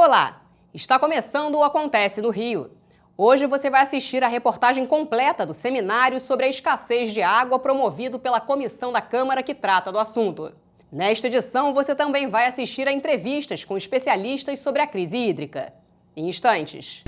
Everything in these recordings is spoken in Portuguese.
Olá! Está começando o Acontece do Rio. Hoje você vai assistir a reportagem completa do seminário sobre a escassez de água promovido pela comissão da Câmara que trata do assunto. Nesta edição, você também vai assistir a entrevistas com especialistas sobre a crise hídrica. Em instantes.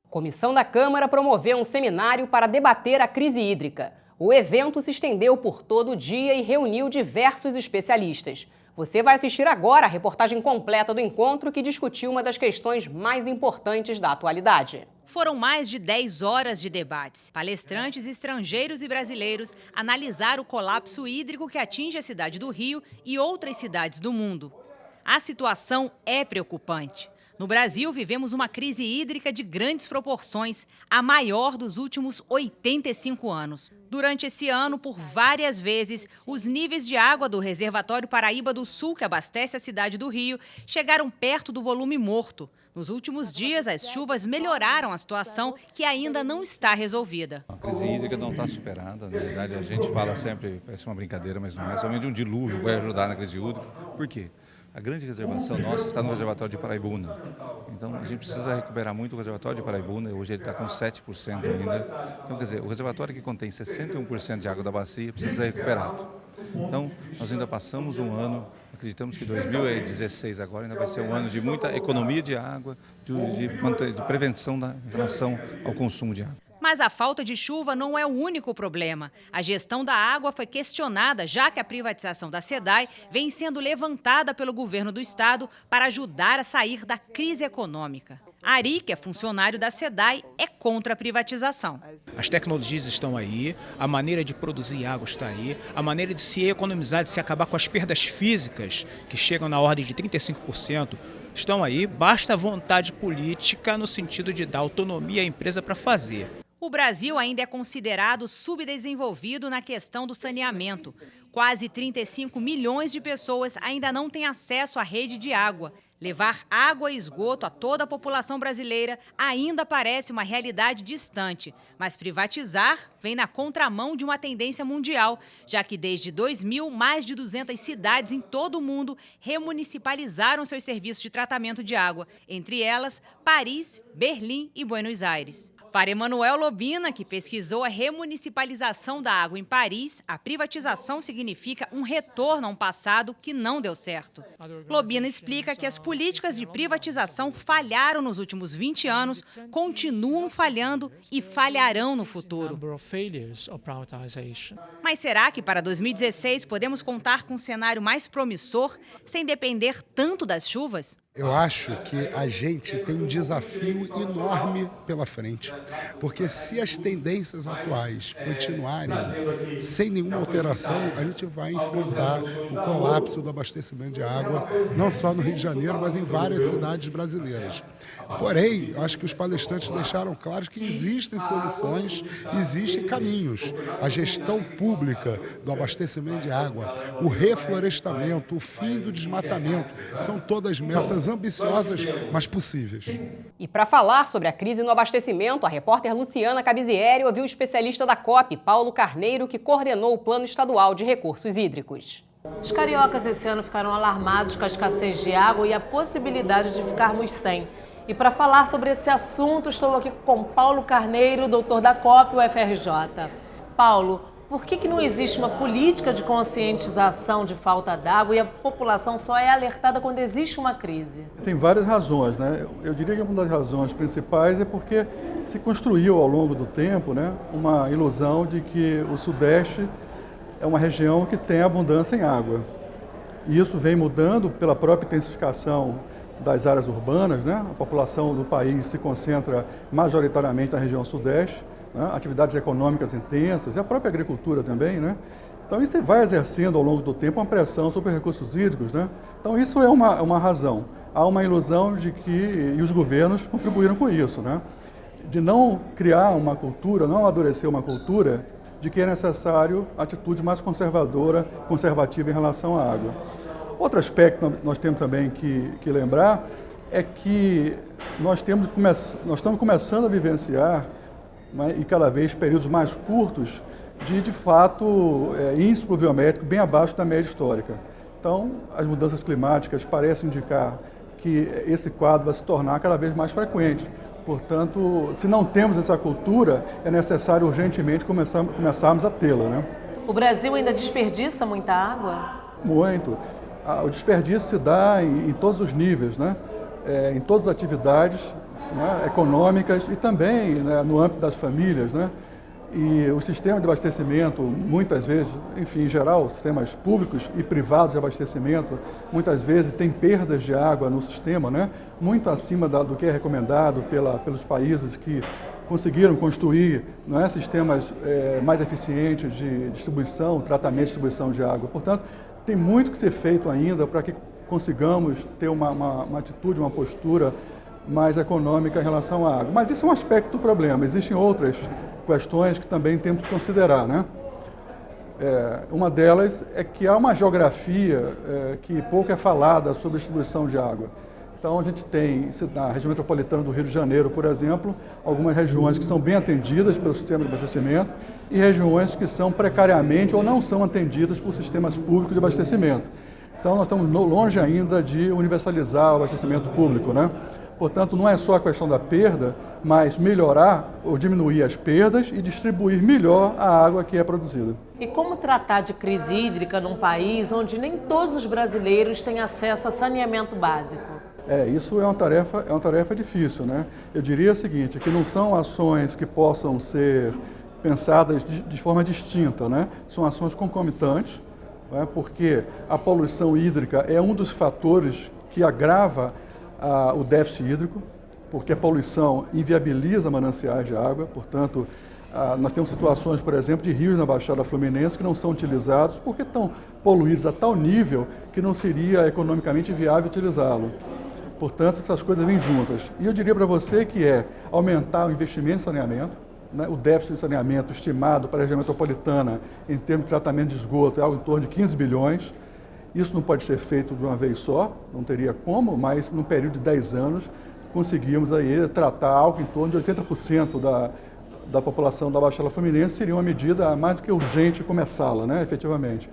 A comissão da Câmara promoveu um seminário para debater a crise hídrica. O evento se estendeu por todo o dia e reuniu diversos especialistas. Você vai assistir agora a reportagem completa do encontro que discutiu uma das questões mais importantes da atualidade. Foram mais de 10 horas de debates. Palestrantes estrangeiros e brasileiros analisaram o colapso hídrico que atinge a cidade do Rio e outras cidades do mundo. A situação é preocupante. No Brasil, vivemos uma crise hídrica de grandes proporções, a maior dos últimos 85 anos. Durante esse ano, por várias vezes, os níveis de água do reservatório Paraíba do Sul, que abastece a cidade do Rio, chegaram perto do volume morto. Nos últimos dias, as chuvas melhoraram a situação, que ainda não está resolvida. A crise hídrica não está superada. Na verdade, a gente fala sempre, parece uma brincadeira, mas não é. Somente um dilúvio vai ajudar na crise hídrica. Por quê? A grande reservação nossa está no reservatório de Paraibuna. Então, a gente precisa recuperar muito o reservatório de Paraibuna. Hoje ele está com 7% ainda. Então, quer dizer, o reservatório que contém 61% de água da bacia precisa ser recuperado. Então, nós ainda passamos um ano, acreditamos que 2016 agora ainda vai ser um ano de muita economia de água, de prevenção em relação ao consumo de água. Mas a falta de chuva não é o único problema. A gestão da água foi questionada, já que a privatização da SEDAI vem sendo levantada pelo governo do estado para ajudar a sair da crise econômica. Ari, que é funcionário da SEDAI, é contra a privatização. As tecnologias estão aí, a maneira de produzir água está aí, a maneira de se economizar, de se acabar com as perdas físicas, que chegam na ordem de 35%, estão aí. Basta vontade política no sentido de dar autonomia à empresa para fazer. O Brasil ainda é considerado subdesenvolvido na questão do saneamento. Quase 35 milhões de pessoas ainda não têm acesso à rede de água. Levar água e esgoto a toda a população brasileira ainda parece uma realidade distante, mas privatizar vem na contramão de uma tendência mundial, já que desde 2000, mais de 200 cidades em todo o mundo remunicipalizaram seus serviços de tratamento de água, entre elas Paris, Berlim e Buenos Aires. Para Emanuel Lobina, que pesquisou a remunicipalização da água em Paris, a privatização significa um retorno a um passado que não deu certo. Lobina explica que as políticas de privatização falharam nos últimos 20 anos, continuam falhando e falharão no futuro. Mas será que para 2016 podemos contar com um cenário mais promissor, sem depender tanto das chuvas? Eu acho que a gente tem um desafio enorme pela frente, porque se as tendências atuais continuarem sem nenhuma alteração, a gente vai enfrentar o colapso do abastecimento de água, não só no Rio de Janeiro, mas em várias cidades brasileiras. Porém, acho que os palestrantes deixaram claro que existem soluções, existem caminhos. A gestão pública do abastecimento de água, o reflorestamento, o fim do desmatamento, são todas metas ambiciosas, mas possíveis. E para falar sobre a crise no abastecimento, a repórter Luciana Cabizieri ouviu o especialista da COP, Paulo Carneiro, que coordenou o Plano Estadual de Recursos Hídricos. Os cariocas esse ano ficaram alarmados com a escassez de água e a possibilidade de ficarmos sem. E para falar sobre esse assunto, estou aqui com Paulo Carneiro, doutor da COP, UFRJ. Paulo, por que não existe uma política de conscientização de falta d'água e a população só é alertada quando existe uma crise? Tem várias razões, né? Eu diria que uma das razões principais é porque se construiu ao longo do tempo, né, uma ilusão de que o Sudeste é uma região que tem abundância em água. E isso vem mudando pela própria intensificação das áreas urbanas, né? A população do país se concentra majoritariamente na região Sudeste, né? Atividades econômicas intensas e a própria agricultura também, né? Então isso vai exercendo ao longo do tempo uma pressão sobre recursos hídricos, né? Então isso é uma razão. Há uma ilusão de que, e os governos contribuíram com isso, né? De não criar uma cultura, não amadurecer uma cultura de que é necessário atitude mais conservativa em relação à água. Outro aspecto que nós temos também que lembrar é que nós estamos começando a vivenciar, né, e cada vez períodos mais curtos de fato, índice pluviométrico bem abaixo da média histórica. Então, as mudanças climáticas parecem indicar que esse quadro vai se tornar cada vez mais frequente. Portanto, se não temos essa cultura, é necessário urgentemente começarmos a tê-la, né? O Brasil ainda desperdiça muita água? Muito. O desperdício se dá em todos os níveis, né? Em todas as atividades, né, econômicas e também, né, no âmbito das famílias, né? E o sistema de abastecimento, muitas vezes, enfim, em geral, sistemas públicos e privados de abastecimento, muitas vezes tem perdas de água no sistema, né? Muito acima do que é recomendado pelos países que conseguiram construir, né, sistemas mais eficientes de distribuição, tratamento e distribuição de água. Portanto, tem muito que ser feito ainda para que consigamos ter uma atitude, uma postura mais econômica em relação à água. Mas isso é um aspecto do problema. Existem outras questões que também temos que considerar, né? Uma delas é que há uma geografia que pouco é falada sobre a distribuição de água. Então, a gente tem, na região metropolitana do Rio de Janeiro, por exemplo, algumas regiões que são bem atendidas pelo sistema de abastecimento e regiões que são precariamente ou não são atendidas por sistemas públicos de abastecimento. Então, nós estamos longe ainda de universalizar o abastecimento público, né? Portanto, não é só a questão da perda, mas melhorar ou diminuir as perdas e distribuir melhor a água que é produzida. E como tratar de crise hídrica num país onde nem todos os brasileiros têm acesso a saneamento básico? Isso é uma tarefa difícil, né? Eu diria o seguinte, que não são ações que possam ser pensadas de forma distinta, né? São ações concomitantes, né? Porque a poluição hídrica é um dos fatores que agrava o déficit hídrico, porque a poluição inviabiliza mananciais de água, portanto, nós temos situações, por exemplo, de rios na Baixada Fluminense que não são utilizados porque estão poluídos a tal nível que não seria economicamente viável utilizá-lo. Portanto, essas coisas vêm juntas. E eu diria para você que aumentar o investimento em saneamento, né? O déficit de saneamento estimado para a região metropolitana em termos de tratamento de esgoto é algo em torno de 15 bilhões. Isso não pode ser feito de uma vez só, não teria como, mas num período de 10 anos conseguimos aí tratar algo em torno de 80% da população da Baixada Fluminense. Seria uma medida mais do que urgente começá-la, né, efetivamente.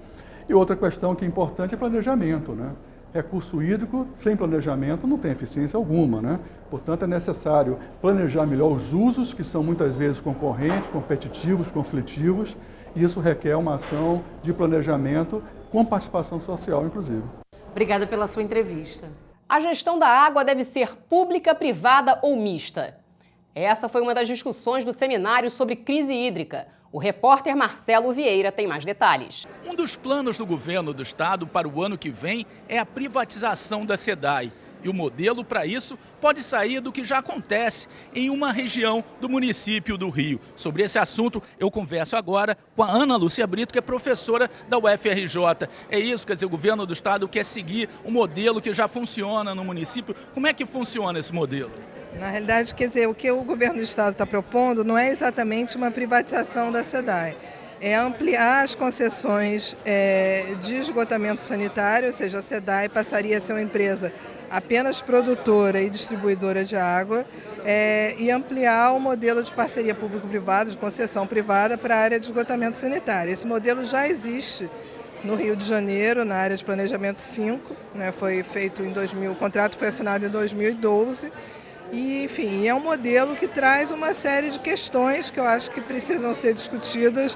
E outra questão que é importante é planejamento, né? Recurso hídrico sem planejamento não tem eficiência alguma, né? Portanto, é necessário planejar melhor os usos, que são muitas vezes concorrentes, competitivos, conflitivos, e isso requer uma ação de planejamento com participação social, inclusive. Obrigada pela sua entrevista. A gestão da água deve ser pública, privada ou mista? Essa foi uma das discussões do seminário sobre crise hídrica. O repórter Marcelo Vieira tem mais detalhes. Um dos planos do governo do estado para o ano que vem é a privatização da SEDAI. E o modelo para isso pode sair do que já acontece em uma região do município do Rio. Sobre esse assunto, eu converso agora com a Ana Lúcia Brito, que é professora da UFRJ. É isso, quer dizer, o governo do estado quer seguir um modelo que já funciona no município. Como é que funciona esse modelo? Na realidade, quer dizer, o que o governo do estado está propondo não é exatamente uma privatização da SEDAI. É ampliar as concessões de esgotamento sanitário, ou seja, a SEDAI passaria a ser uma empresa apenas produtora e distribuidora de água e ampliar o modelo de parceria público-privada, de concessão privada para a área de esgotamento sanitário. Esse modelo já existe no Rio de Janeiro, na área de planejamento 5, né, foi feito em 2000, o contrato foi assinado em 2012. E, enfim, é um modelo que traz uma série de questões que eu acho que precisam ser discutidas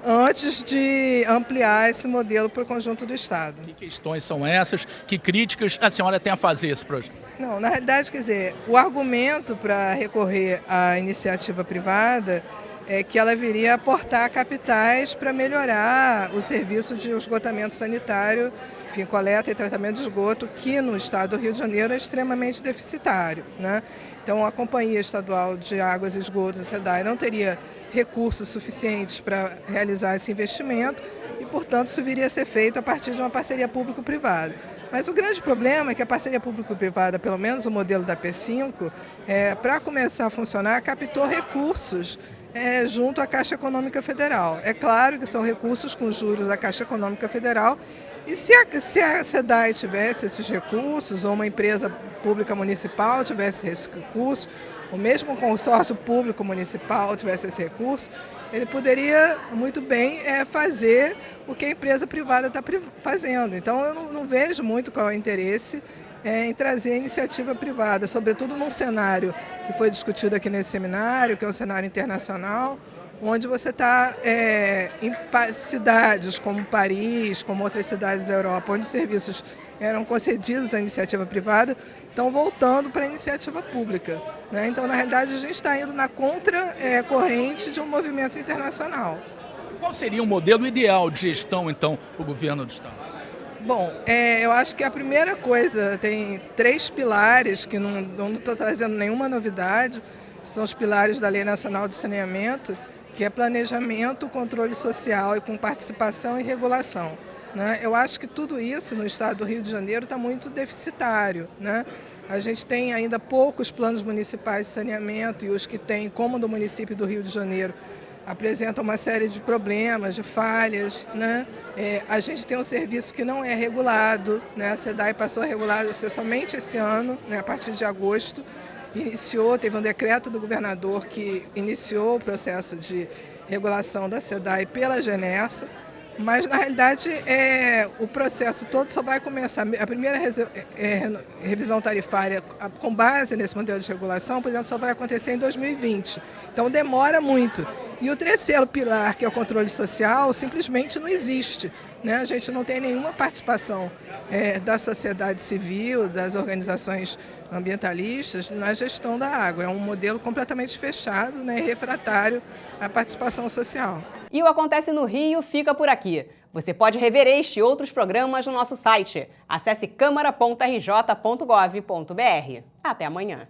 antes de ampliar esse modelo para o conjunto do estado. Que questões são essas? Que críticas a senhora tem a fazer esse projeto? Não, na realidade, quer dizer, o argumento para recorrer à iniciativa privada é que ela viria aportar capitais para melhorar o serviço de esgotamento sanitário, enfim, coleta e tratamento de esgoto, que no estado do Rio de Janeiro é extremamente deficitário, né? Então, a Companhia Estadual de Águas e Esgotos, a SEDAI, não teria recursos suficientes para realizar esse investimento e, portanto, isso viria a ser feito a partir de uma parceria público-privada. Mas o grande problema é que a parceria público-privada, pelo menos o modelo da P5, para começar a funcionar, captou recursos junto à Caixa Econômica Federal. É claro que são recursos com juros da Caixa Econômica Federal E se a SEDAI tivesse esses recursos, ou uma empresa pública municipal tivesse esse recurso, ou mesmo um consórcio público municipal tivesse esse recurso, ele poderia muito bem fazer o que a empresa privada está fazendo. Então, eu não vejo muito qual é o interesse em trazer a iniciativa privada, sobretudo num cenário que foi discutido aqui nesse seminário, que é um cenário internacional, onde você está em cidades como Paris, como outras cidades da Europa, onde os serviços eram concedidos à iniciativa privada, estão voltando para a iniciativa pública, né? Então, na realidade, a gente está indo na contracorrente de um movimento internacional. Qual seria o modelo ideal de gestão, então, para o governo do Estado? Bom, eu acho que a primeira coisa, tem 3 pilares, que não estou trazendo nenhuma novidade, são os pilares da Lei Nacional de Saneamento, que é planejamento, controle social e com participação e regulação, né? Eu acho que tudo isso no estado do Rio de Janeiro está muito deficitário, né? A gente tem ainda poucos planos municipais de saneamento e os que tem, como no município do Rio de Janeiro, apresentam uma série de problemas, de falhas, né? A gente tem um serviço que não é regulado, né? A SEDAI passou a regular somente esse ano, né? A partir de agosto. Teve um decreto do governador que iniciou o processo de regulação da SEDAI pela Genersa, mas na realidade o processo todo só vai começar, a primeira revisão tarifária com base nesse modelo de regulação, por exemplo, só vai acontecer em 2020, então demora muito. E o terceiro pilar, que é o controle social, simplesmente não existe, né? A gente não tem nenhuma participação da sociedade civil, das organizações ambientalistas na gestão da água. É um modelo completamente fechado, né, e refratário à participação social. E o Acontece no Rio fica por aqui. Você pode rever este e outros programas no nosso site. Acesse câmara.rj.gov.br. Até amanhã.